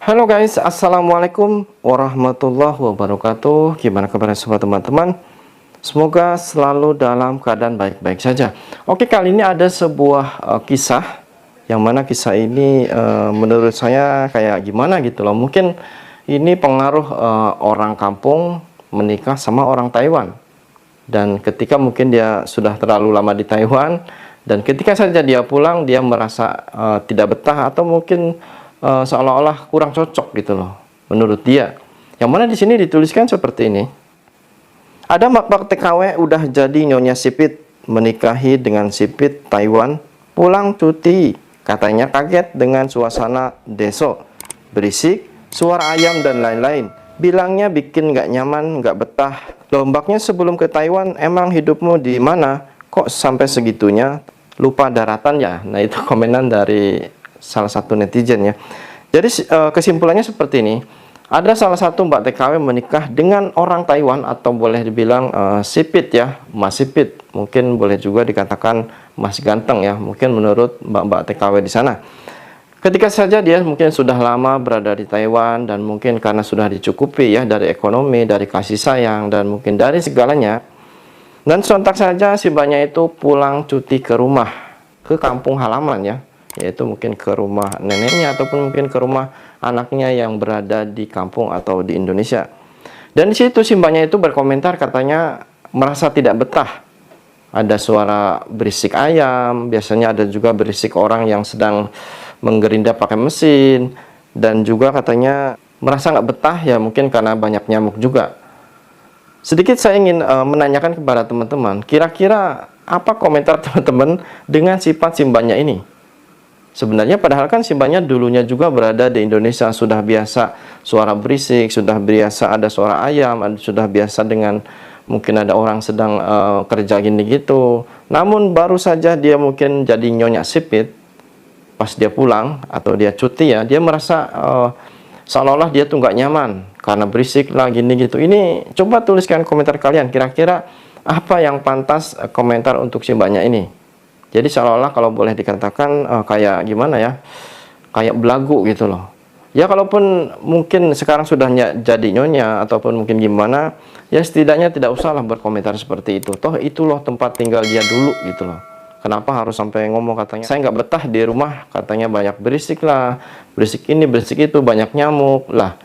Halo guys, assalamualaikum warahmatullahi wabarakatuh. Gimana kabar semua teman-teman? Semoga selalu dalam keadaan baik-baik saja. Oke, kali ini ada sebuah kisah, yang mana kisah ini menurut saya kayak gimana gitu loh. Mungkin ini pengaruh orang kampung menikah sama orang Taiwan. Dan ketika mungkin dia sudah terlalu lama di Taiwan, dan ketika saja dia pulang, dia merasa tidak betah atau mungkin seolah-olah kurang cocok gitu loh menurut dia. Yang mana di sini dituliskan seperti ini. Ada mak-mak TKW udah jadi Nyonya Sipit menikahi dengan Sipit Taiwan, pulang cuti. Katanya kaget dengan suasana deso, berisik, suara ayam dan lain-lain. Bilangnya bikin nggak nyaman, nggak betah. Lombaknya sebelum ke Taiwan, emang hidupmu di mana? Kok sampai segitunya? Lupa daratan ya? Nah, itu komenan dari salah satu netizen ya. Jadi kesimpulannya seperti ini. Ada salah satu Mbak TKW menikah dengan orang Taiwan, atau boleh dibilang Sipit ya, Mas Sipit. Mungkin boleh juga dikatakan Mas Ganteng ya, mungkin menurut Mbak-Mbak TKW di sana. Ketika saja dia mungkin sudah lama berada di Taiwan, dan mungkin karena sudah dicukupi ya dari ekonomi, dari kasih sayang, dan mungkin dari segalanya. Dan sontak saja si mbaknya itu pulang cuti ke rumah, ke kampung halaman ya, yaitu mungkin ke rumah neneknya ataupun mungkin ke rumah anaknya yang berada di kampung atau di Indonesia. Dan di situ si mbaknya itu berkomentar, katanya merasa tidak betah. Ada suara berisik ayam, biasanya ada juga berisik orang yang sedang menggerinda pakai mesin, dan juga katanya merasa nggak betah ya, mungkin karena banyak nyamuk juga. Sedikit saya ingin menanyakan kepada teman-teman, kira-kira apa komentar teman-teman dengan sifat si mbaknya ini? Sebenarnya padahal kan si mbaknya dulunya juga berada di Indonesia, sudah biasa suara berisik, sudah biasa ada suara ayam, sudah biasa dengan mungkin ada orang sedang kerja gini gitu. Namun baru saja dia mungkin jadi Nyonya Sipit, pas dia pulang atau dia cuti ya, dia merasa seolah-olah dia tuh nggak nyaman karena berisik lah gini gitu. Ini coba tuliskan komentar kalian, kira-kira apa yang pantas komentar untuk si mbaknya ini. Jadi seolah-olah kalau boleh dikatakan kayak gimana ya, kayak belagu gitu loh. Ya kalaupun mungkin sekarang sudah jadi nyonya ataupun mungkin gimana, ya setidaknya tidak usahlah berkomentar seperti itu. Toh itu loh tempat tinggal dia dulu gitu loh. Kenapa harus sampai ngomong katanya saya nggak betah di rumah, katanya banyak berisik lah, berisik ini berisik itu, banyak nyamuk lah.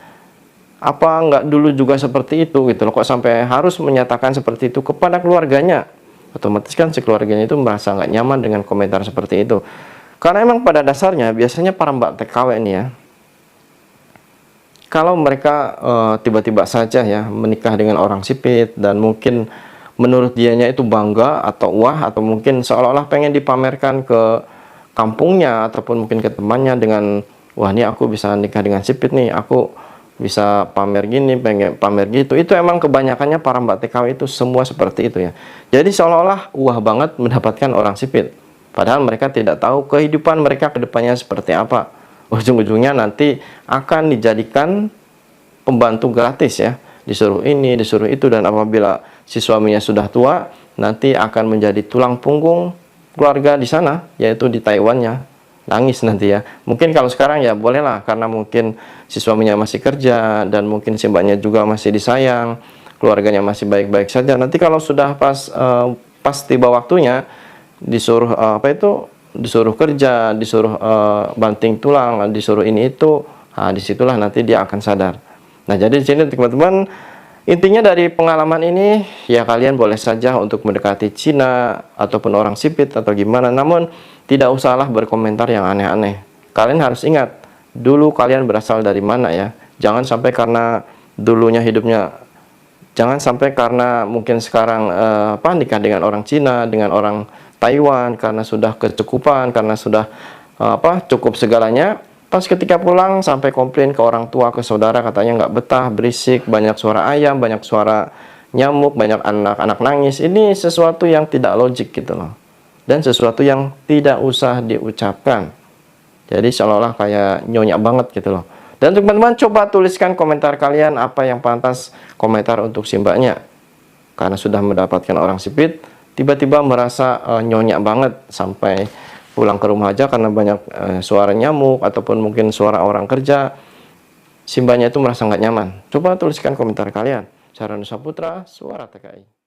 Apa nggak dulu juga seperti itu gitu loh, kok sampai harus menyatakan seperti itu kepada keluarganya? Otomatis kan si keluarganya itu merasa nggak nyaman dengan komentar seperti itu. Karena emang pada dasarnya biasanya para mbak TKW ini ya, kalau mereka tiba-tiba saja ya menikah dengan orang Sipit, dan mungkin menurut dianya itu bangga atau wah, atau mungkin seolah-olah pengen dipamerkan ke kampungnya ataupun mungkin ke temannya dengan wah ini aku bisa nikah dengan Sipit nih, aku bisa pamer gini, pengen pamer gitu. Itu emang kebanyakannya para mbak TKW itu semua seperti itu ya. Jadi seolah-olah wah banget mendapatkan orang Sipit, padahal mereka tidak tahu kehidupan mereka ke depannya seperti apa. Ujung-ujungnya nanti akan dijadikan pembantu gratis ya, disuruh ini, disuruh itu, dan apabila si suaminya sudah tua, nanti akan menjadi tulang punggung keluarga di sana, yaitu di Taiwannya. Nangis nanti ya. Mungkin kalau sekarang ya bolehlah, karena mungkin si suaminya masih kerja, dan mungkin si mbaknya juga masih disayang, keluarganya masih baik-baik saja. Nanti kalau sudah pas tiba waktunya, disuruh disuruh kerja, disuruh banting tulang, disuruh ini itu, nah disitulah nanti dia akan sadar. Nah, jadi di sini teman-teman, intinya dari pengalaman ini ya, kalian boleh saja untuk mendekati Cina ataupun orang Sipit atau gimana, namun tidak usahlah berkomentar yang aneh-aneh. Kalian harus ingat dulu kalian berasal dari mana ya. Jangan sampai karena dulunya hidupnya, jangan sampai karena mungkin sekarang nikah dengan orang Cina, dengan orang Taiwan, karena sudah kecukupan, karena sudah cukup segalanya, pas ketika pulang sampai komplain ke orang tua, ke saudara, katanya nggak betah, berisik, banyak suara ayam, banyak suara nyamuk, banyak anak-anak nangis. Ini sesuatu yang tidak logik gitu loh, dan sesuatu yang tidak usah diucapkan. Jadi seolah-olah kayak nyonya banget gitu loh. Dan teman-teman coba tuliskan komentar kalian, apa yang pantas komentar untuk si mbaknya. Karena sudah mendapatkan orang Sipit, tiba-tiba merasa nyonya banget sampai pulang ke rumah aja karena banyak suara nyamuk ataupun mungkin suara orang kerja. si mbaknya itu merasa nggak nyaman? Coba tuliskan komentar kalian. Saya Ranu Saputra, Suara TKI.